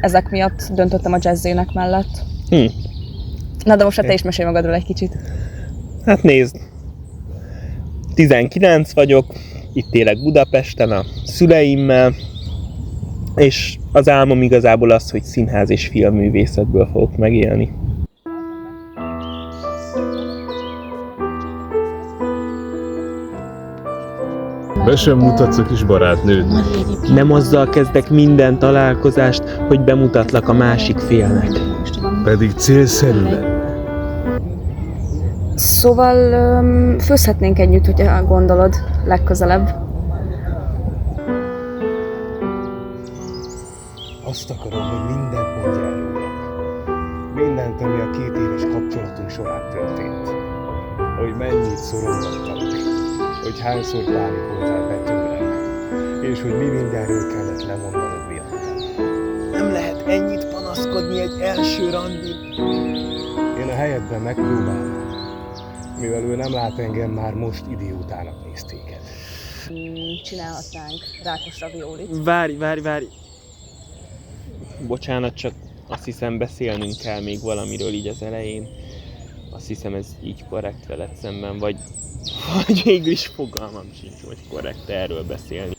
ezek miatt döntöttem a jazz-ének mellett. Na de most te is mesélj magadról egy kicsit. Hát nézd, 19 vagyok, itt élek Budapesten a szüleimmel, és az álmom igazából az, hogy színház és filmművészetből fogok megélni. Be sem mutatsz a kis barátnődnek. Nem azzal kezdek minden találkozást, hogy bemutatlak a másik félnek. Pedig célszerű lenne. Szóval főzhetnénk együtt, hogyha gondolod, legközelebb. Azt akarom, hogy mindent mondjál rólam. Mindent, ami a 2 éves kapcsolatunk során történt. Hogy mennyit szorongattalak. Hogy hányszor pánikoltál be tőlem. És hogy mi mindenről kellett lemondanod miattam. Nem lehet ennyit panaszkodni egy első randin. Én a helyedben megpróbálom. Mivel ő nem lát engem, már most idiótának néz téged. Csinálhatnánk rákos raviolit. Várj. Bocsánat, csak azt hiszem beszélnünk kell még valamiről így az elején. Azt hiszem ez így korrekt veled szemben, vagy végül is fogalmam sincs, hogy korrekt erről beszélni.